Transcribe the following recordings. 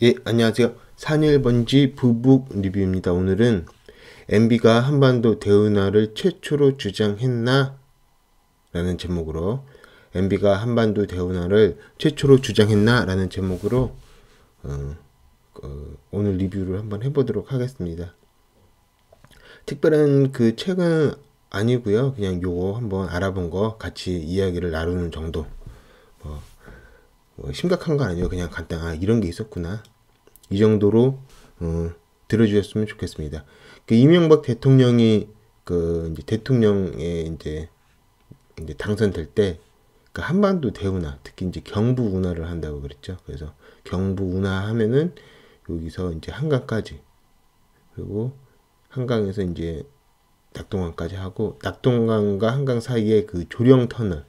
예, 안녕하세요. 산일번지 부북 리뷰입니다. 오늘은 MB가 한반도 대운하를 최초로 주장했나? 라는 제목으로 MB가 한반도 대운하를 최초로 주장했나? 라는 제목으로 오늘 리뷰를 한번 해보도록 하겠습니다. 특별한 그 책은 아니고요. 그냥 요거 한번 알아본 거 같이 이야기를 나누는 정도. 심각한 건 아니에요. 그냥 간단, 이런 게 있었구나. 이 정도로 들어주셨으면 좋겠습니다. 그 이명박 대통령이 그 이제 대통령에 이제 당선될 때 그 한반도 대운하, 특히 이제 경부 운하를 한다고 그랬죠. 그래서 경부 운하 하면은 여기서 이제 한강까지, 그리고 한강에서 이제 낙동강까지 하고, 낙동강과 한강 사이에 그 조령 터널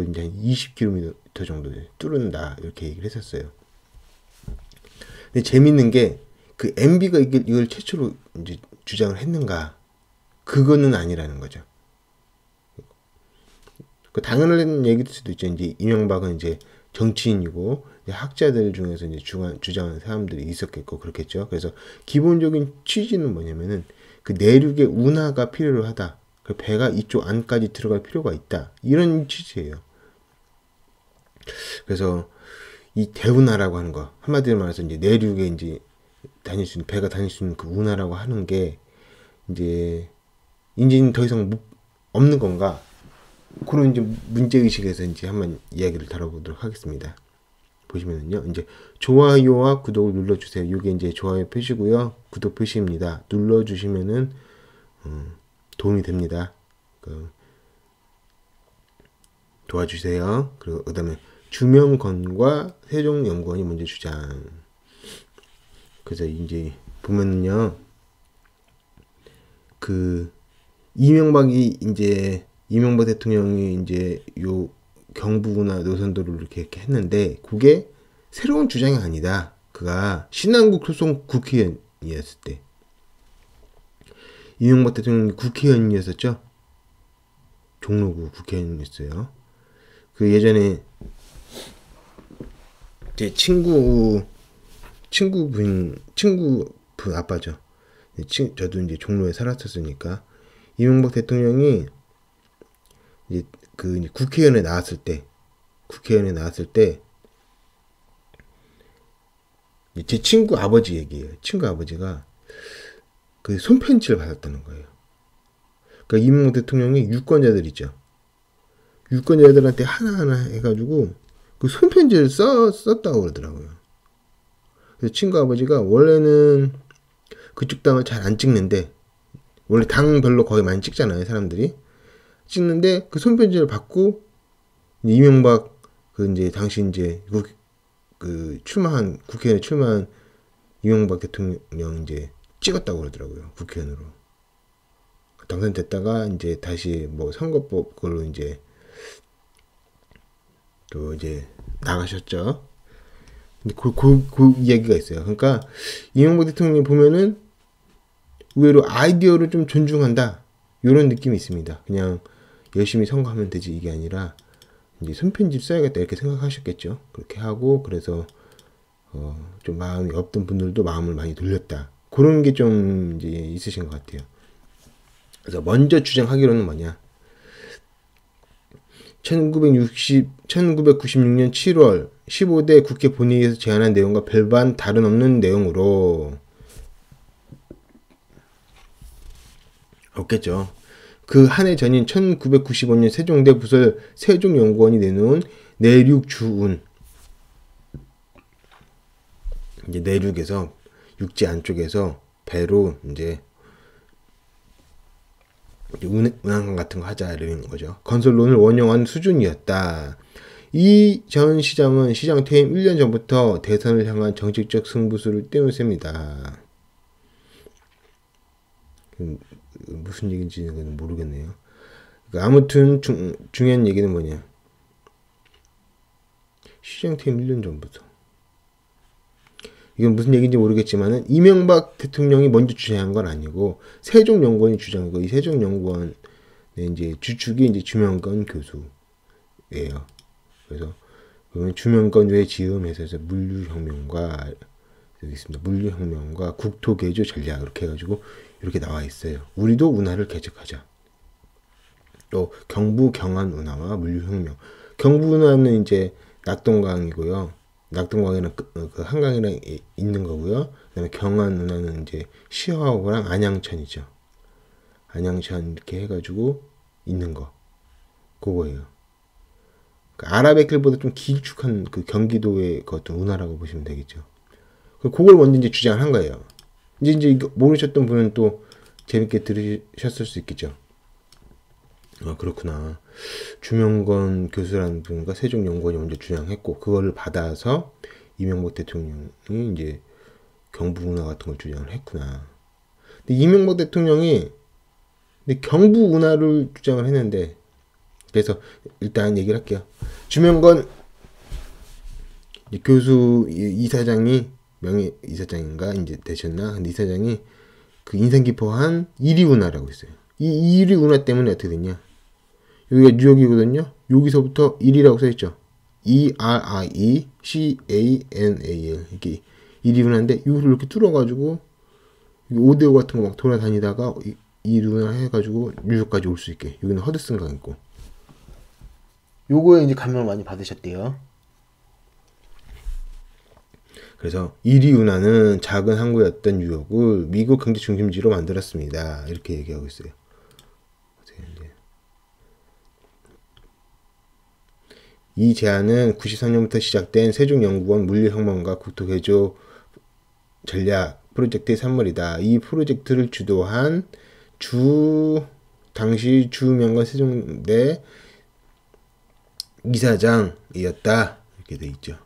이제 한 20km 정도 뚫는다, 이렇게 얘기를 했었어요. 근데 재밌는 게 그 MB가 이걸 최초로 이제 주장을 했는가? 그거는 아니라는 거죠. 그 당연한 얘기일 수도 있죠. 이제 이명박은 이제 정치인이고 이제 학자들 중에서 이제 주장하는 사람들이 있었겠고 그렇겠죠. 그래서 기본적인 취지는 뭐냐면은 그 내륙의 운하가 필요로 하다. 그 배가 이쪽 안까지 들어갈 필요가 있다. 이런 취지예요. 그래서 이 대운하라고 하는 거, 한마디로 말해서 이제 내륙에 이제 다닐 수 있는, 배가 다닐 수 있는 그 운하라고 하는 게 이제는 더 이상 없는 건가? 그런 이제 문제의식에서 이제 한번 이야기를 다뤄보도록 하겠습니다. 보시면은요, 이제 좋아요와 구독을 눌러주세요. 이게 이제 좋아요 표시고요, 구독 표시입니다. 눌러주시면은 도움이 됩니다. 도와주세요. 그리고 그다음에 주명건과 세종연구원이 먼저 주장. 그래서 이제 보면은요, 그 이명박 대통령이 이제 요 경부나 노선도를 이렇게 했는데 그게 새로운 주장이 아니다. 그가 신한국 소속 국회의원이었을 때, 이명박 대통령이 국회의원이었었죠. 종로구 국회의원이었어요. 그 예전에 제 친구 아빠죠. 저도 이제 종로에 살았었으니까 이명박 대통령이 이제 그 국회의원에 나왔을 때 제 친구 아버지 얘기예요. 친구 아버지가 그 손편지를 받았다는 거예요. 그러니까 이명박 대통령이 유권자들 있죠. 유권자들한테 하나하나 해가지고 그 손편지를 썼다고 그러더라고요. 그래서 친구 아버지가 원래는 그쪽 당을 잘 안 찍는데, 원래 당별로 거의 많이 찍잖아요, 사람들이. 찍는데 그 손편지를 받고 이명박 그 이제 당시 이제 그 국회의원에 출마한 이명박 대통령 이제 찍었다고 그러더라고요. 국회의원으로 당선됐다가 이제 다시 뭐 선거법 그걸로 이제 또 이제 나가셨죠. 근데 그 이야기가 있어요. 그러니까 이명박 대통령이 보면은 의외로 아이디어를 좀 존중한다, 이런 느낌이 있습니다. 그냥 열심히 선거하면 되지, 이게 아니라 이제 손편지 써야겠다 이렇게 생각하셨겠죠. 그렇게 하고, 그래서 좀 마음이 없던 분들도 마음을 많이 돌렸다, 그런 게 좀 이제 있으신 것 같아요. 그래서 먼저 주장하기로는 뭐냐, 1996년 7월 15대 국회 본회의에서 제안한 내용과 별반 다른 없는 내용으로, 없겠죠. 그 한 해 전인 1995년 세종대 부설 세종연구원이 내놓은 내륙주운, 이제 내륙에서 육지 안쪽에서 배로 이제 운항 같은 거 하자, 이러는 거죠. 건설론을 원용한 수준이었다. 이 전 시장은 시장 퇴임 1년 전부터 대선을 향한 정책적 승부수를 띄운 셈이다. 무슨 얘기인지는 모르겠네요. 아무튼 중요한 얘기는 뭐냐, 시장 퇴임 1년 전부터, 이건 무슨 얘기인지 모르겠지만은 이명박 대통령이 먼저 주장한 건 아니고 세종연구원이 주장하고, 이 세종연구원의 이제 주축이 이제 주명건 교수예요. 그래서 그러면 주명건 외 지음에서 물류혁명과 여기 있습니다. 물류혁명과 국토개조 전략 이렇게 해가지고 이렇게 나와 있어요. 우리도 운하를 개척하자. 또 경부 경안 운하와 물류혁명. 경부 운하는 이제 낙동강이고요. 낙동강이랑 그 한강이랑 있는 거고요. 그다음에 경안 운하는 이제 시화호랑 안양천이죠. 안양천 이렇게 해가지고 있는 거. 그거예요. 그러니까 아라뱃길보다 좀 길쭉한 그 경기도의 그 어떤 운하라고 보시면 되겠죠. 그걸 먼저 이제 주장을 한 거예요. 이제 이거 모르셨던 분은 또 재밌게 들으셨을 수 있겠죠. 아, 그렇구나. 주명건 교수라는 분과 세종연구원이 먼저 주장했고, 그거를 받아서 이명박 대통령이 이제 경부운하 같은 걸 주장을 했구나. 근데 이명박 대통령이 근데 경부운하를 주장을 했는데, 그래서 일단 얘기를 할게요. 주명건 교수 이사장이 명예 이사장인가 이제 되셨나? 근데 이사장이 그 인상 깊어한 1위 운하라고 있어요. 이 1위 운하 때문에 어떻게 됐냐? 여기가 뉴욕이거든요. 여기서부터 1위라고 써있죠. ERIECANAL 이게 1위 운하인데 이거를 이렇게 뚫어가지고 5대5 같은 거 막 돌아다니다가 1위 운하 해가지고 뉴욕까지 올 수 있게. 여기는 허드슨강 있고. 요거에 이제 감명을 많이 받으셨대요. 그래서 1위 운하는 작은 항구였던 뉴욕을 미국 경제 중심지로 만들었습니다. 이렇게 얘기하고 있어요. 이 제안은 93년부터 시작된 세종연구원 물류혁명과 국토개조 전략 프로젝트의 산물이다. 이 프로젝트를 주도한 당시 주명건 세종대 이사장이었다. 이렇게 돼 있죠.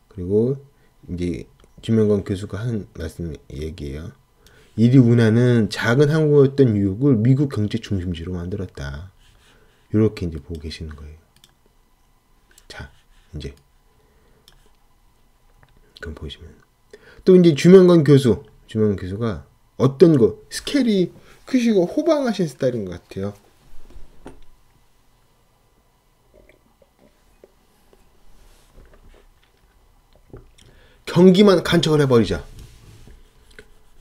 그리고 이제 주명건 교수가 한 말씀 얘기예요. 1위 운하는 작은 항구였던 뉴욕을 미국 경제 중심지로 만들었다. 이렇게 이제 보고 계시는 거예요. 자, 이제 그럼 보시면 또 이제 주명건 교수가 어떤 거 스케일이 크시고 호방하신 스타일인 것 같아요. 경기만 간척을 해버리자.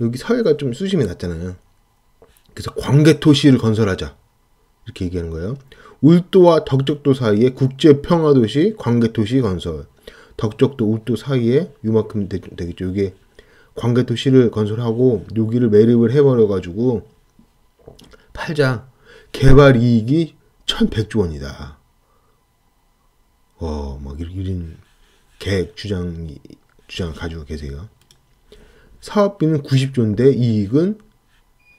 여기 사회가 좀 수심이 낮잖아요. 그래서 광개토시를 건설하자. 이렇게 얘기하는 거예요. 울도와 덕적도 사이에 국제평화도시 광개토시 건설. 덕적도 울도 사이에 요만큼 되겠죠. 이게 광개토시를 건설하고 여기를 매립을 해버려가지고 팔자. 개발 이익이 1100조 원이다. 막 이런 계획 주장을 가지고 계세요. 사업비는 90조인데 이익은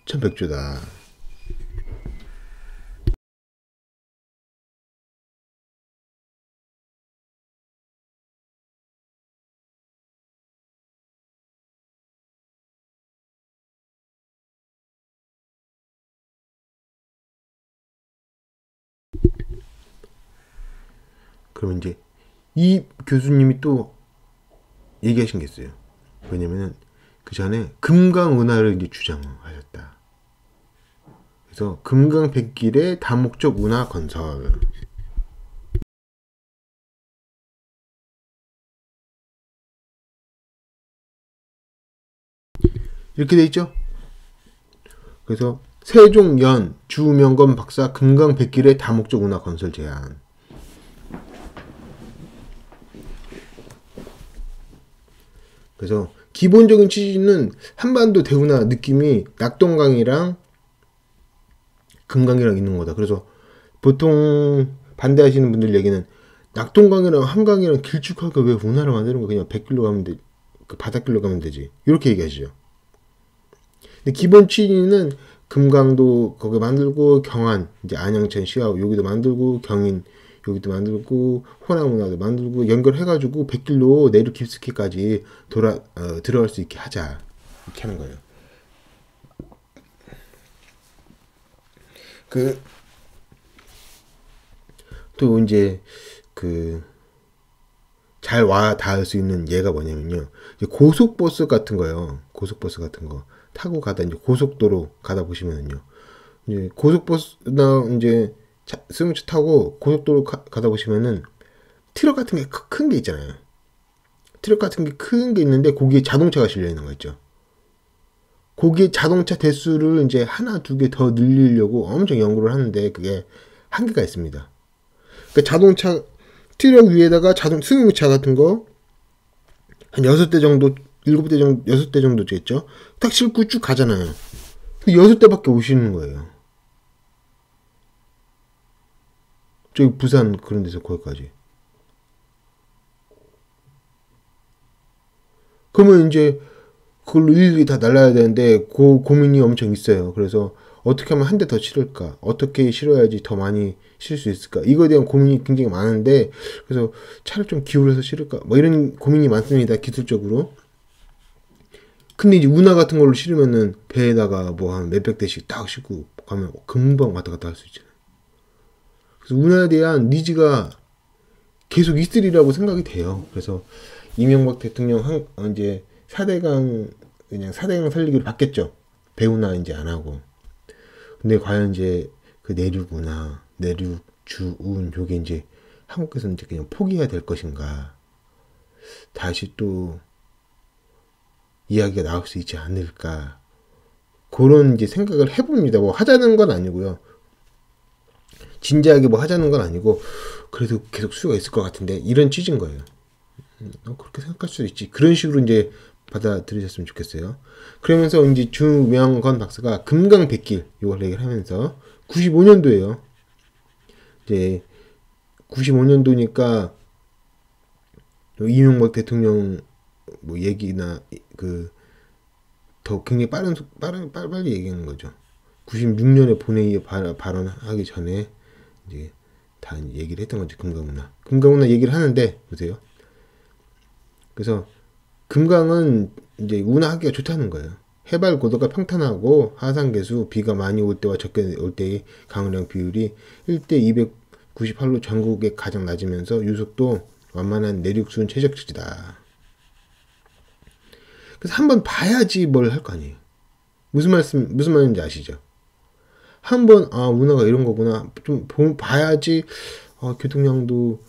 1100조다. 그러면 이제 이 교수님이 또 얘기하신 게 있어요. 왜냐면은 그 전에 금강운하를 이제 주장하셨다. 그래서 금강백길의 다목적 운하 건설. 이렇게 돼 있죠. 그래서 세종연 주명건 박사 금강백길의 다목적 운하 건설 제안. 그래서 기본적인 취지는 한반도 대운하 느낌이 낙동강이랑 금강이랑 있는 거다. 그래서 보통 반대하시는 분들 얘기는 낙동강이랑 한강이랑 길쭉하게 왜 운하를 만드는 거 그냥 100길로 가면 돼. 그 바닷길로 가면 되지. 이렇게 얘기하시죠. 근데 기본 취지는 금강도 거기 만들고 경안 이제 안양천 시하우 여기도 만들고 경인 여기도 만들고 호남운하도 만들고 연결해가지고 100길로 내륙 깊숙이까지 들어갈 수 있게 하자 이렇게 하는 거예요. 또 이제 잘 와 닿을 수 있는 예가 뭐냐면요. 고속버스 같은 거요. 고속버스 같은 거 타고 가다 이제 고속도로 가다 보시면은요. 이제 고속버스나 이제 승용차 타고 고속도로 가다 보시면은 트럭 같은 게 큰 게 있잖아요. 트럭 같은 게 큰 게 있는데 거기에 자동차가 실려 있는 거 있죠. 거기에 자동차 대수를 이제 하나 두 개 더 늘리려고 엄청 연구를 하는데 그게 한계가 있습니다. 그러니까 자동차 트럭 위에다가 승용차 같은 거 한 6대 정도, 7대 정도, 6대 정도 됐죠. 딱 싣고 쭉 가잖아요. 그 6대밖에 오시는 거예요. 저기 부산 그런 데서 거기까지. 그러면 이제 그걸로 일일이 다 날라야 되는데 그 고민이 엄청 있어요. 그래서 어떻게 하면 한 대 더 실을까? 어떻게 실어야지 더 많이 실 수 있을까? 이거에 대한 고민이 굉장히 많은데 그래서 차를 좀 기울여서 실을까? 뭐 이런 고민이 많습니다. 기술적으로. 근데 이제 운하 같은 걸로 실으면은 배에다가 뭐 한 몇백 대씩 딱 싣고 가면 금방 왔다 갔다 할 수 있잖아요. 그래서 운하에 대한 니즈가 계속 있으리라고 생각이 돼요. 그래서 이명박 대통령 이제 4대강 그냥 4대강 살리기로 바뀌었죠. 배운하 이제 안 하고. 근데 과연 이제 그 내륙운하, 내륙 주운 요게 이제 한국에서는 이제 그냥 포기해야 될 것인가? 다시 또 이야기가 나올 수 있지 않을까? 그런 이제 생각을 해봅니다. 뭐 하자는 건 아니고요. 진지하게 뭐 하자는 건 아니고 그래도 계속 수요가 있을 것 같은데 이런 취지인 거예요. 그렇게 생각할 수도 있지. 그런 식으로 이제 받아들이셨으면 좋겠어요. 그러면서 이제 주명건 박사가 금강백길 이걸 얘기를 하면서 95년도에요. 이제 95년도니까 이명박 대통령 뭐 얘기나 그 더 굉장히 빨리 얘기하는 거죠. 96년에 본회의에 발언하기 전에 이제 다 얘기를 했던 거죠. 금강운하 얘기를 하는데 보세요. 그래서 금강은 이제 운하하기가 좋다는 거예요. 해발 고도가 평탄하고 하산 개수 비가 많이 올 때와 적게 올 때의 강우량 비율이 1대 298로 전국에 가장 낮으면서 유속도 완만한 내륙수은 최적지다. 그래서 한번 봐야지 뭘 할 거 아니에요. 무슨 말인지 아시죠? 한번 운하가 이런 거구나 좀 봐야지 교통량도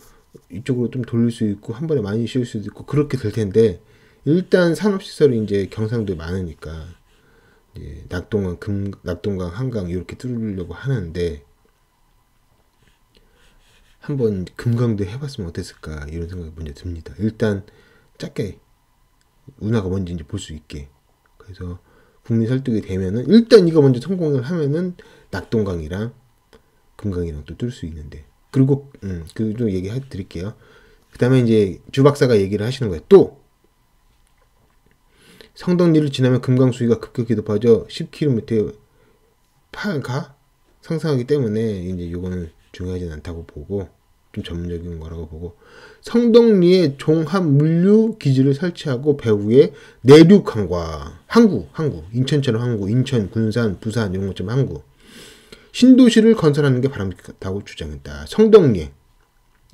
이쪽으로 좀 돌릴 수 있고 한 번에 많이 쉴 수도 있고 그렇게 될 텐데 일단 산업시설이 이제 경상도에 많으니까 이제 낙동강 한강 이렇게 뚫으려고 하는데 한번 금강도 해봤으면 어땠을까 이런 생각이 먼저 듭니다. 일단 작게 운하가 뭔지 이제 볼 수 있게. 그래서 국민 설득이 되면은 일단 이거 먼저 성공을 하면은 낙동강이랑 금강이랑 또 뚫을 수 있는데. 그리고 그좀 얘기해 드릴게요. 그다음에 이제 주 박사가 얘기를 하시는 거예요. 또 성덕리를 지나면 금강 수위가 급격히 높아져 10km에 8가 상승하기 때문에 이제 요거는 중요하진 않다고 보고 좀 전문적인 거라고 보고 성덕리에 종합 물류 기지를 설치하고 배후에 내륙 항구 인천처럼 항구 인천 군산 부산 이런 것처럼 항구 신도시를 건설하는 게 바람직하다고 주장했다.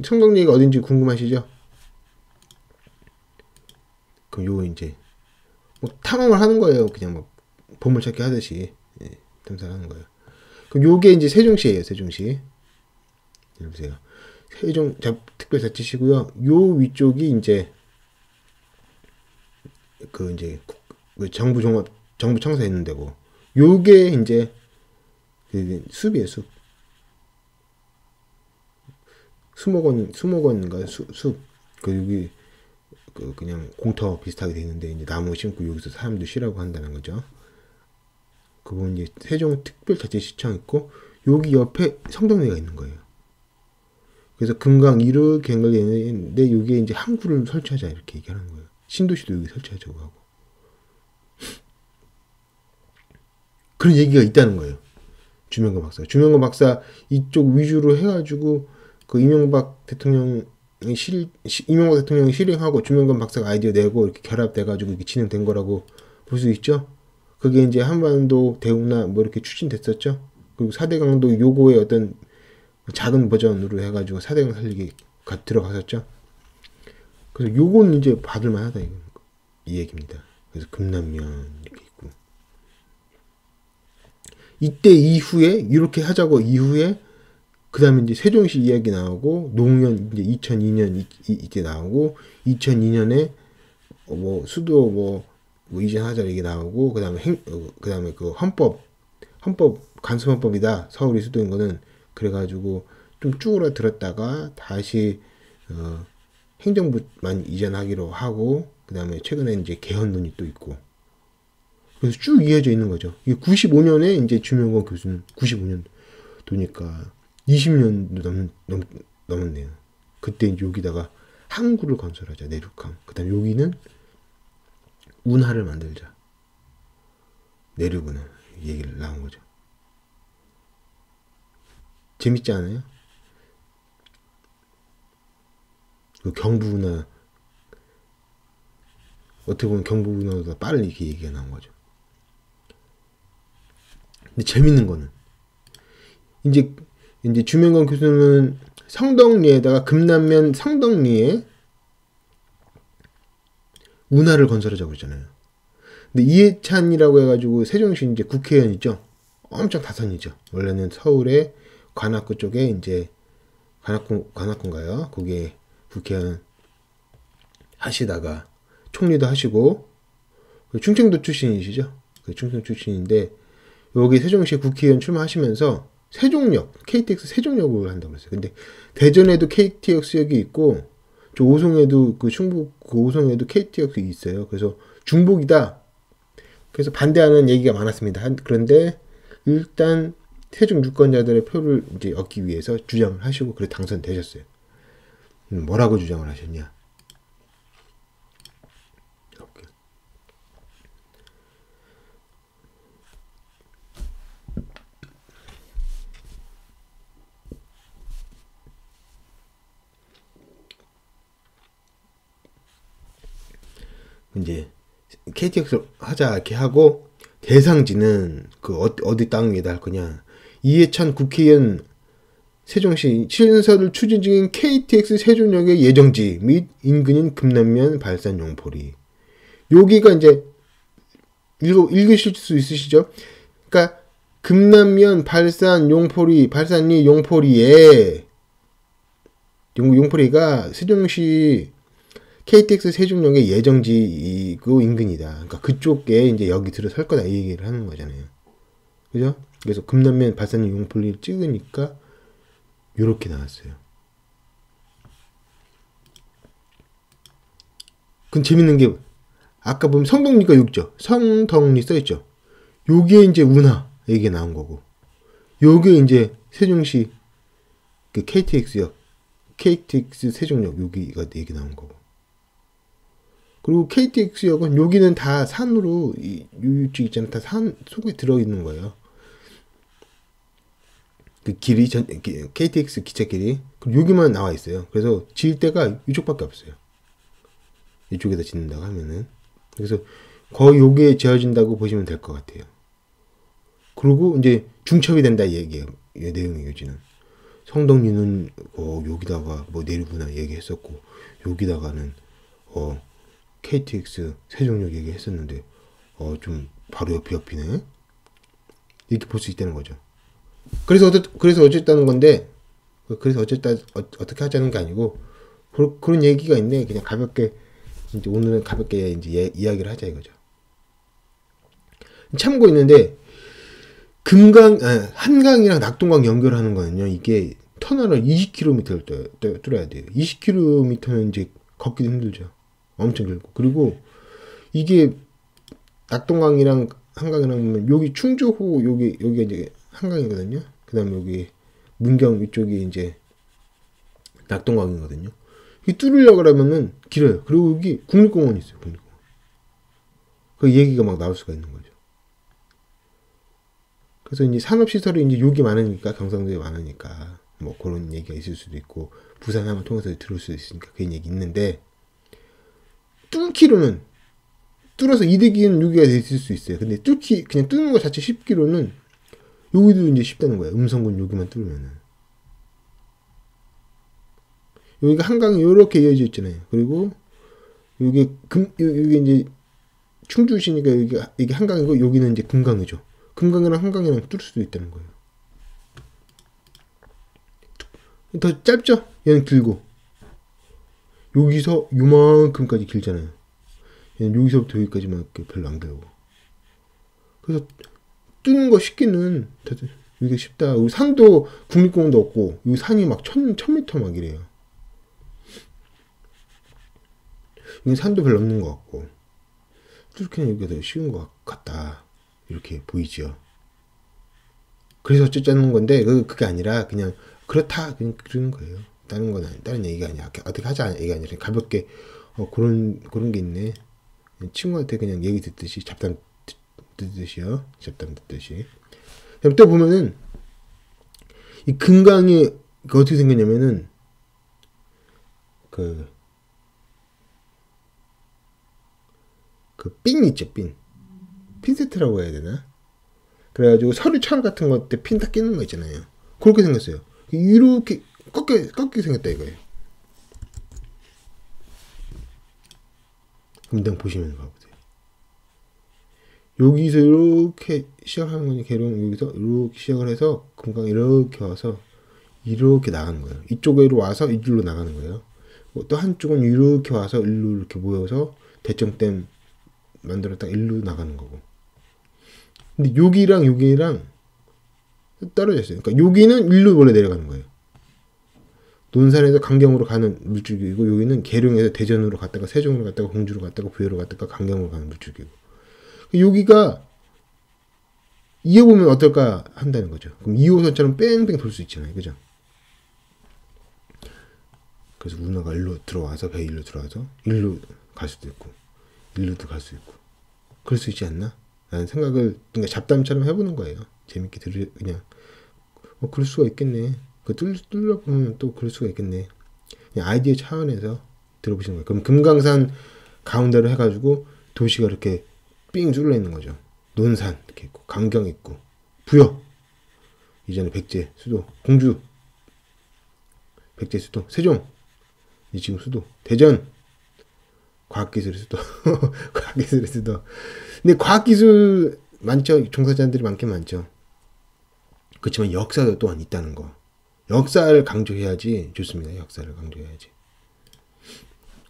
성덕리가 어딘지 궁금하시죠? 그럼 요거 이제 뭐 탐험을 하는 거예요. 그냥 뭐 보물찾기 하듯이 탐사를 하는 거예요. 그럼 요게 이제 세종시예요. 세종시. 보세요. 세종 특별자치시고요. 요 위쪽이 이제 그 이제 정부 청사 있는 데고 요게 이제 숲이에요. 수목원인가 숲. 그 여기 그 그냥 공터 비슷하게 돼 있는데 이제 나무 심고 여기서 사람들 쉬라고 한다는 거죠. 그건 이제 세종 특별자치시청 있고 여기 옆에 성덕리가 있는 거예요. 그래서 금강 이렇게 연결되어 있는데 여기에 이제 항구를 설치하자 이렇게 얘기하는 거예요. 신도시도 여기 설치하자고 하고 그런 얘기가 있다는 거예요. 주명건 박사 이쪽 위주로 해가지고 그 이명박 대통령이 실행하고 주명건 박사가 아이디어 내고 이렇게 결합돼가지고 이렇게 진행된 거라고 볼 수 있죠. 그게 이제 한반도 대운하 뭐 이렇게 추진됐었죠. 그리고 4대강도 요거의 어떤 작은 버전으로 해가지고 4대강 살리기 들어갔었죠. 그래서 요건 이제 받을만 하다 이 얘기입니다. 그래서 금남면 이렇게 있고 이때 이후에 이렇게 하자고 이후에 그 다음에 이제 세종시 이야기 나오고, 노무현 이제 2002년 이때 나오고, 2002년에 뭐 수도 뭐 이전하자 얘기 나오고, 그 다음에 그 다음에 그 헌법 간수헌법이다. 서울이 수도인 거는. 그래가지고 좀 쭈그러들었다가 다시 행정부만 이전하기로 하고, 그 다음에 최근에 이제 개헌론이 또 있고, 그래서 쭉 이어져 있는 거죠. 이게 95년에 이제 주명건 교수는 95년도니까 20년도 넘었네요. 그때 이제 여기다가 항구를 건설하자, 내륙항. 그 다음 여기는 운하를 만들자, 내륙운하 얘기를 나온 거죠. 재밌지 않아요? 그 경부운하, 어떻게 보면 경부운하보다 빠른 이렇게 얘기가 나온 거죠. 근데 재밌는 거는 이제 주명건 교수는 성덕리에다가 금남면 성덕리에 운하를 건설하자고 그랬잖아요. 근데 이해찬이라고 해가지고 세종시 이제 국회의원이죠. 엄청 다선이죠. 원래는 서울의 관악구 쪽에 이제 관악구인가요? 거기에 국회의원 하시다가 총리도 하시고, 충청도 출신이시죠. 충청 출신인데 여기 세종시 국회의원 출마하시면서 세종역, KTX 세종역을 한다고 그랬어요. 근데 대전에도 KTX역이 있고, 저 오송에도 충북 그 오송에도 KTX역이 있어요. 그래서 중복이다. 그래서 반대하는 얘기가 많았습니다. 그런데 일단 세종 유권자들의 표를 이제 얻기 위해서 주장을 하시고, 그래 당선되셨어요. 뭐라고 주장을 하셨냐? 이제 KTX 하자 이렇게 하고, 대상지는 그 어디 땅 위에다 할 거냐? 이해찬 국회의원 세종시 신설을 추진 중인 KTX 세종역의 예정지 및 인근인 금남면 발산 용포리. 여기가 이제 읽으실 수 있으시죠? 그러니까 금남면 발산 용포리, 발산리 용포리에, 용포리가 세종시 KTX 세종역의 예정지 그 인근이다. 그러니까 그쪽에 이제 여기 들어설 거다, 이 얘기를 하는 거잖아요. 그죠? 그래서 금남면 발산리 용포리를 찍으니까 요렇게 나왔어요. 그럼 재밌는 게, 아까 보면 성덕리가 여기 있죠. 성덕리 써있죠. 요게 이제 운하 얘기 나온 거고, 요게 이제 세종시 그 KTX역, KTX 세종역 여기가 얘기 나온 거고, 그리고 KTX역은 여기는 다 산으로, 이쪽 있잖아요. 다 산 속에 들어있는 거예요. 그 길이, KTX 기차길이. 그리고 여기만 나와 있어요. 그래서 지을 데가 이쪽밖에 없어요. 이쪽에다 짓는다고 하면은. 그래서 거의 요게 지어진다고 보시면 될 것 같아요. 그리고 이제 중첩이 된다 이 얘기예요. 이 내용의 요지는. 성덕리는 여기다가 뭐 내리구나 얘기했었고, 여기다가는 KTX 세종역 얘기했었는데 좀 바로 옆이네. 이렇게 볼 수 있다는 거죠. 그래서 어쨌다는 건데, 그래서 어떻게 하자는 게 아니고, 그런 얘기가 있네. 그냥 가볍게, 이제 오늘은 가볍게 이제 이야기를 하자 이거죠. 참고 있는데, 한강이랑 낙동강 연결하는 거는요, 이게 터널을 20km를 뚫어야 돼요. 20km는 이제 걷기도 힘들죠. 엄청 길고. 그리고 이게 낙동강이랑 한강이랑 보면 여기 충주호 여기가 이제 한강이거든요. 그 다음에 여기 문경 이쪽이 이제 낙동강이거든요. 이 뚫으려고 하면은 길어요. 그리고 여기 국립공원이 있어요. 국립공원. 그 얘기가 막 나올 수가 있는 거죠. 그래서 이제 산업시설이 이제 여기 많으니까, 경상도에 많으니까 뭐 그런 얘기가 있을 수도 있고, 부산 한번 통해서 들을 수도 있으니까 그런 얘기 있는데, 뚫어서 이득이는 여기가 있을 수 있어요. 근데 그냥 뚫는 거 자체 10km는 여기도 이제 쉽다는 거예요. 음성군 여기만 뚫으면은. 여기가 한강이 이렇게 이어져 있잖아요. 그리고 여기 이제 충주시니까 이게 한강이고, 여기는 이제 금강이죠. 금강이랑 한강이랑 뚫을 수도 있다는 거예요. 더 짧죠? 얘는 길고. 여기서 요만큼까지 길잖아요. 얘는 여기서부터 여기까지만 별로 안 길고. 그래서 뚫는 거 쉽기는 이게 쉽다. 여기 산도 국립공원도 없고 여기 산이 막 1000m 막 이래요. 여기 산도 별로 없는 것 같고 뚫기는 여기가 더 쉬운 것 같다. 이렇게 보이죠. 그래서 어쩌자는 건데 그게 아니라 그냥 그렇다 그냥 그러는 거예요. 다른 얘기가 아니야. 어떻게 하자 얘기가 아니라 가볍게 그런 게 있네. 친구한테 그냥 얘기 듣듯이 잡담 듣듯이요. 잡담 듣듯이. 또 보면은 이 금강이 어떻게 생겼냐면은 그 핀 있죠, 핀. 핀세트라고 해야 되나? 그래가지고 철 같은 거 때 핀 딱 끼는 거 있잖아요. 그렇게 생겼어요. 이렇게 꺾게 생겼다 이거예요. 금당 보시면 봐보세요. 여기서 이렇게 시작하는 거니 계룡 여기서 이렇게 시작을 해서 금강 이렇게 와서 이렇게 나가는 거예요. 이쪽으로 와서 이길로 나가는 거예요. 또 한쪽은 이렇게 와서 일로 이렇게 모여서 대청댐 만들었다 일로 나가는 거고. 근데 여기랑 떨어졌어요. 그러니까 여기는 일로 원래 내려가는 거예요. 논산에서 강경으로 가는 물줄기이고 여기는 계룡에서 대전으로 갔다가 세종으로 갔다가 공주로 갔다가 부여로 갔다가 강경으로 가는 물줄기고. 여기가 이어보면 어떨까 한다는 거죠. 그럼 2호선처럼 뺑뺑 돌 수 있잖아요. 그죠? 그래서 운하가 일로 들어와서 배 일로 들어와서 일로 갈 수도 있고 일로도 갈 수 있고 그럴 수 있지 않나? 라는 생각을 그러니까 잡담처럼 해보는 거예요. 재밌게 그냥 그럴 수가 있겠네. 뚫려보면 또 그럴 수가 있겠네. 그냥 아이디어 차원에서 들어보시는 거예요. 그럼 금강산 가운데로 해가지고 도시가 이렇게 삥 뚫려 있는 거죠. 논산 이렇게 있고 강경 있고 부여 이전에 백제 수도 공주 백제 수도 세종 이 지금 수도 대전 과학기술의 수도 과학기술의 수도. 근데 과학기술 많죠. 종사자들이 많긴 많죠. 그렇지만 역사도 또한 있다는 거. 역사를 강조해야지 좋습니다. 역사를 강조해야지.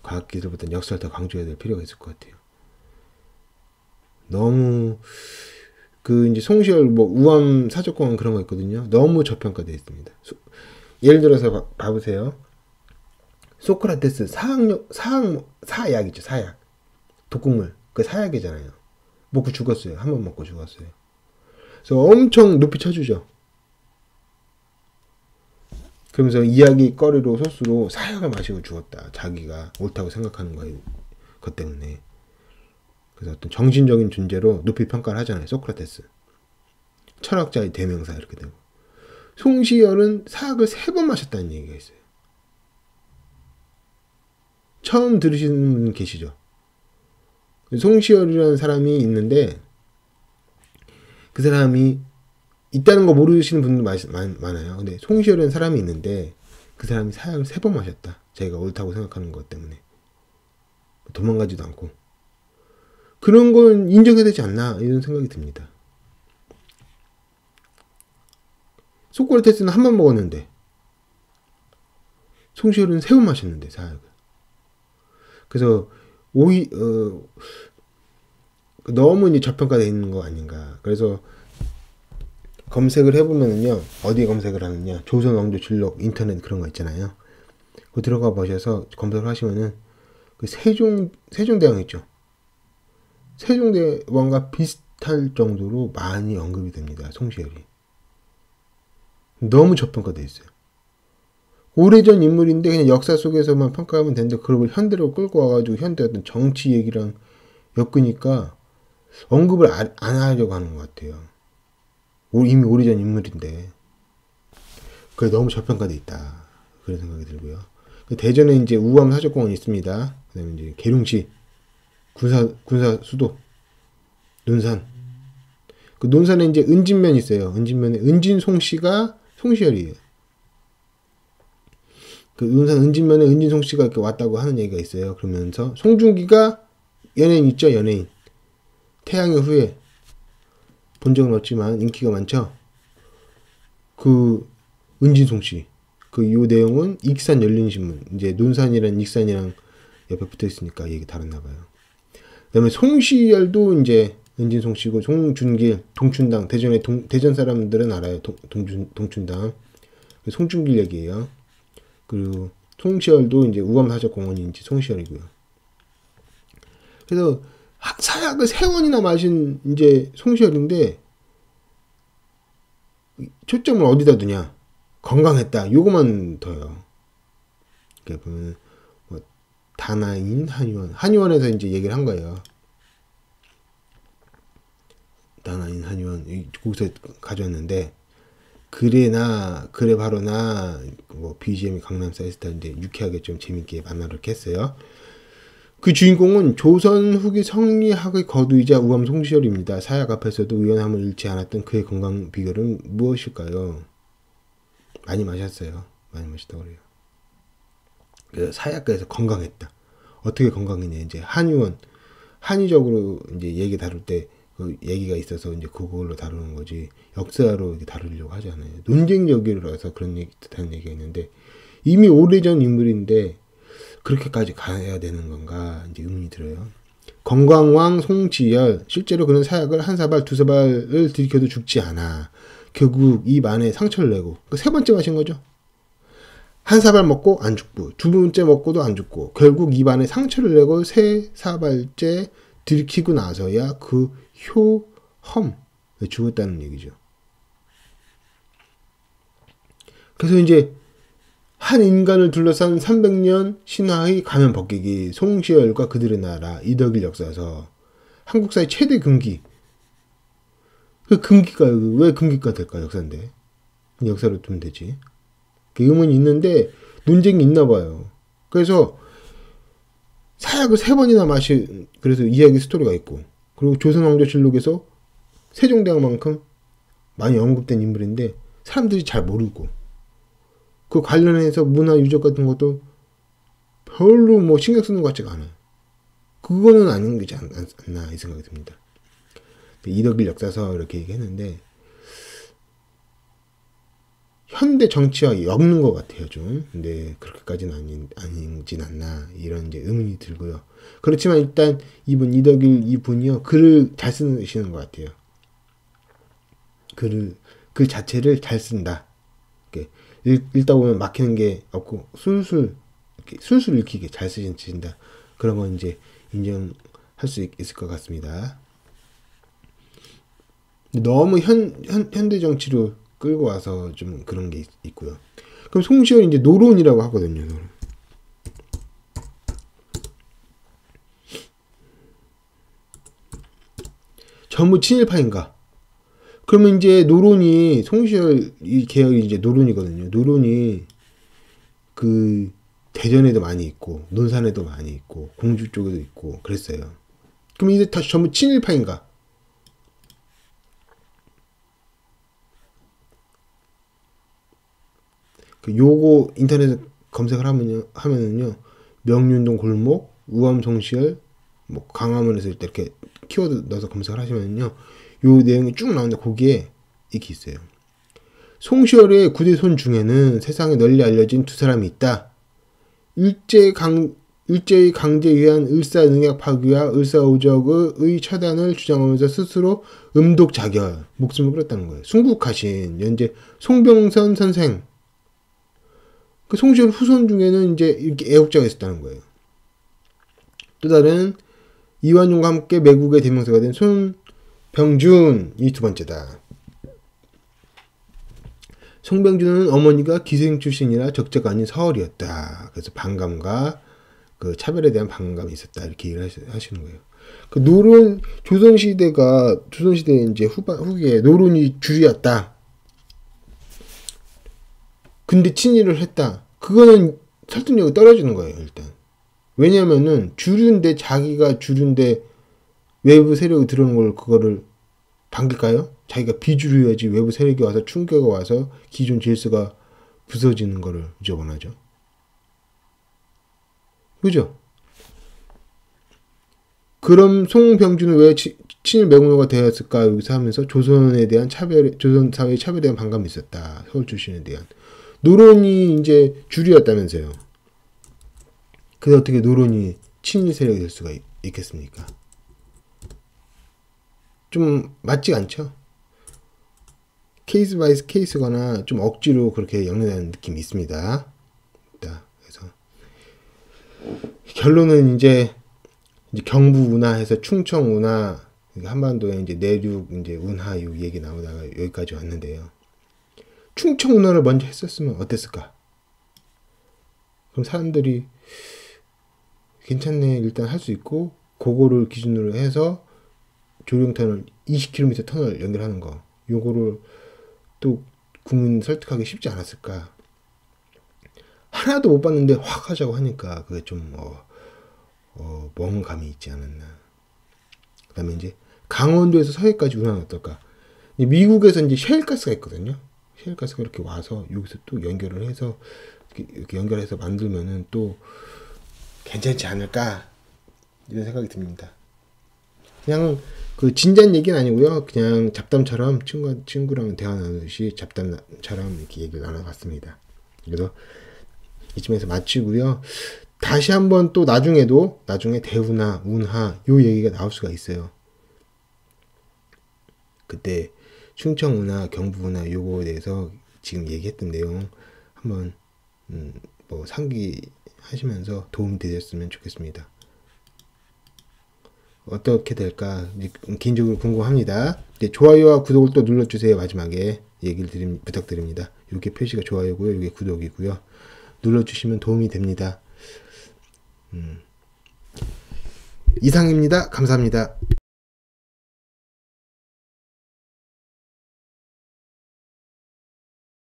과학기술보다는 역사를 더 강조해야 될 필요가 있을 것 같아요. 너무 이제 송시열 우암 사적공원 그런 거 있거든요. 너무 저평가되어 있습니다. 예를 들어서 봐보세요. 소크라테스 사약 있죠. 사약 독극물 그 사약이잖아요. 먹고 죽었어요. 한 번 먹고 죽었어요. 그래서 엄청 높이 쳐주죠. 그러면서 이야기거리로 소스로 사약을 마시고 죽었다. 자기가 옳다고 생각하는 거예요. 그것 때문에. 그래서 어떤 정신적인 존재로 높이 평가를 하잖아요. 소크라테스. 철학자의 대명사 이렇게 되고. 송시열은 사약을 3번 마셨다는 얘기가 있어요. 처음 들으시는 분 계시죠? 송시열이라는 사람이 있는데 그 사람이 있다는 거 모르시는 분도 많아요. 근데 송시열이라는 사람이 있는데 그 사람이 사약을 3번 마셨다. 자기가 옳다고 생각하는 것 때문에. 도망가지도 않고. 그런 건 인정해야 되지 않나 이런 생각이 듭니다. 소크라테스는 한 번 먹었는데 송시열은 3번 마셨는데 사약을. 그래서 너무 이제 저평가되어 있는 거 아닌가. 그래서 검색을 해보면은요, 어디에 검색을 하느냐, 조선왕조실록 인터넷 그런 거 있잖아요. 그 들어가 보셔서 검색을 하시면은 그 세종대왕 있죠. 세종대왕과 비슷할 정도로 많이 언급이 됩니다. 송시열이. 너무 저평가되어 있어요. 오래전 인물인데 그냥 역사 속에서만 평가하면 되는데 그걸 현대로 끌고 와가지고 현대 어떤 정치 얘기랑 엮으니까 언급을 안 하려고 하는 것 같아요. 이미 오래전 인물인데 그게 너무 저평가돼 있다 그런 생각이 들고요. 대전에 이제 우암 사적공원이 있습니다. 그다음에 이제 계룡시 군사 수도 논산. 그 논산에 이제 은진면 있어요. 은진면에 은진송씨가 송시열이에요. 그 논산 은진면에 은진송씨가 이렇게 왔다고 하는 얘기가 있어요. 그러면서 송중기가 연예인 있죠, 연예인. 태양의 후예 본 적은 없지만 인기가 많죠. 그 은진송씨 요 내용은 익산 열린신문, 이제 논산이랑 익산이랑 옆에 붙어 있으니까 얘기 다르나 봐요. 그다음에 송시열도 이제 은진 송씨고, 송준길 동춘당, 대전 사람들은 알아요. 동춘당 송준길 얘기예요. 그리고 송시열도 이제 우암사적공원인지 송시열이고요. 그래서 사약을 3번이나 마신 이제 송시열인데, 초점을 어디다 두냐? 건강했다. 요거만 더요. 이렇게 보면 뭐 다나인 한의원에서 이제 얘기를 한 거예요. 다나인 한의원 거기서 가져왔는데, 그래 바로 나 뭐 BGM이 강남스타일인데 유쾌하게 좀 재밌게 만나러 했어요. 그 주인공은 조선 후기 성리학의 거두이자 우암 송시열입니다. 사약 앞에서도 의연함을 잃지 않았던 그의 건강 비결은 무엇일까요? 많이 마셨어요. 많이 마셨다고 그래요. 그래서 사약가에서 건강했다. 어떻게 건강했냐? 이제 한의적으로 이제 얘기 다룰 때 그 얘기가 있어서 이제 그걸로 다루는 거지, 역사로 이렇게 다루려고 하지 않아요. 논쟁적이라서 그런 듯한 얘기가 있는데, 이미 오래전 인물인데 그렇게까지 가야 되는 건가 이제 의문이 들어요. 건강왕 송시열, 실제로 그는 사약을 1사발 2사발을 들이켜도 죽지 않아 결국 입 안에 상처를 내고, 그 3번째 마신 거죠. 1사발 먹고 안 죽고, 2번째 먹고도 안 죽고, 결국 입 안에 상처를 내고 3사발째 들이키고 나서야 그 효험에 죽었다는 얘기죠. 그래서 이제 한 인간을 둘러싼 300년 신화의 가면 벗기기, 송시열과 그들의 나라, 이덕일 역사서, 한국사의 최대 금기. 그 금기가 왜 금기가 될까? 역사인데 역사로 두면 되지. 그 의문이 있는데 논쟁이 있나 봐요. 그래서 사약을 3번이나 마신, 그래서 이야기 스토리가 있고, 그리고 조선왕조실록에서 세종대왕만큼 많이 언급된 인물인데 사람들이 잘 모르고, 그 관련해서 문화 유적 같은 것도 별로 뭐 신경 쓰는 것 같지가 않아요. 그거는 아닌 거지 않나 이 생각이 듭니다. 이덕일 역사서 이렇게 얘기했는데 현대 정치와 엮는 것 같아요 좀. 근데 그렇게까지는 아니진 않나, 이런 이제 의문이 들고요. 그렇지만 일단 이덕일 이분이요, 글을 잘 쓰시는 것 같아요. 글 자체를 잘 쓴다. 읽다 보면 막히는 게 없고 술술 읽히게 잘 쓰신다. 그런 건 이제 인정할 수 있을 것 같습니다. 너무 현대 정치로 끌고 와서 좀 그런 게 있고요. 그럼 송시열이 이제 노론이라고 하거든요. 노론. 전부 친일파인가? 그러면 이제 노론이, 송시열 이 계열이 이제 노론이거든요. 노론이 그 대전에도 많이 있고 논산에도 많이 있고 공주 쪽에도 있고 그랬어요. 그럼 이제 다 전부 친일파인가? 요거 인터넷에 검색을 하면은요, 명륜동 골목, 우암 송시열, 뭐 강화문에서 이렇게 키워드 넣어서 검색을 하시면은요, 요 내용이 쭉 나오는데 거기에 이렇게 있어요. 송시열의 구대손 중에는 세상에 널리 알려진 2사람이 있다. 일제의 강제에 의한 을사능약 파기와 을사오적의 처단을 주장하면서 스스로 음독자결, 목숨을 끊었다는 거예요. 순국하신 연재 송병선 선생. 그 송시열 후손 중에는 이제 이렇게 애국자가 있었다는 거예요. 또 다른 이완용과 함께 매국의 대명사가 된 손병준이 2번째다. 송병준은 어머니가 기생 출신이라 적자가 아닌 서얼이었다. 그래서 반감과 그 차별에 대한 반감이 있었다. 이렇게 얘기를 하시는 거예요. 그 노론, 조선시대 이제 후기에 노론이 주류였다. 근데 친일을 했다. 그거는 설득력이 떨어지는 거예요, 일단. 왜냐면은 자기가 주류인데 외부 세력이 들어오는 걸 그거를 반길까요? 자기가 비주류여야지 외부 세력이 와서 충격이 와서 기존 질서가 부서지는 거를 이제 원하죠. 그죠? 그럼 송병준은 왜 친일 매국노가 되었을까? 여기서 하면서 조선 사회의 차별에 대한 반감이 있었다. 서울 출신에 대한. 노론이 이제 주류였다면서요. 그래서 어떻게 노론이 친일 세력이 될 수가 있겠습니까? 좀 맞지가 않죠? 케이스 바이 케이스거나 좀 억지로 그렇게 역내하는 느낌이 있습니다. 그래서 결론은 이제 경부 운하해서 충청 운하, 한반도에 이제 내륙 이제 운하 요 얘기 나오다가 여기까지 왔는데요. 충청 운하를 먼저 했었으면 어땠을까? 그럼 사람들이 괜찮네, 일단 할 수 있고, 그거를 기준으로 해서 조령터널 20km 터널 연결하는 거, 요거를 또 국민 설득하기 쉽지 않았을까? 하나도 못 봤는데 확 하자고 하니까 그게 좀 먼 감이 있지 않았나. 그 다음에 이제 강원도에서 서해까지 운하는 어떨까? 미국에서 이제 셰일가스가 있거든요. 셰일가스가 이렇게 와서 여기서 또 연결을 해서 이렇게 연결해서 만들면은 또 괜찮지 않을까, 이런 생각이 듭니다. 그냥 그 진지한 얘기는 아니고요. 그냥 잡담처럼 친구랑 대화 나누듯이 잡담처럼 이렇게 얘기를 나눠봤습니다. 그래서 이쯤에서 마치고요. 다시 한번 또 나중에 대운하, 운하 요 얘기가 나올 수가 있어요. 그때 충청 운하, 경부 운하 요거에 대해서 지금 얘기했던 내용 한번 뭐 상기하시면서 도움이 되셨으면 좋겠습니다. 어떻게 될까 개인적으로 궁금합니다. 좋아요와 구독을 또 눌러주세요. 마지막에 얘기를 부탁드립니다. 이게 표시가 좋아요고요. 이게 구독이고요. 눌러주시면 도움이 됩니다. 이상입니다. 감사합니다.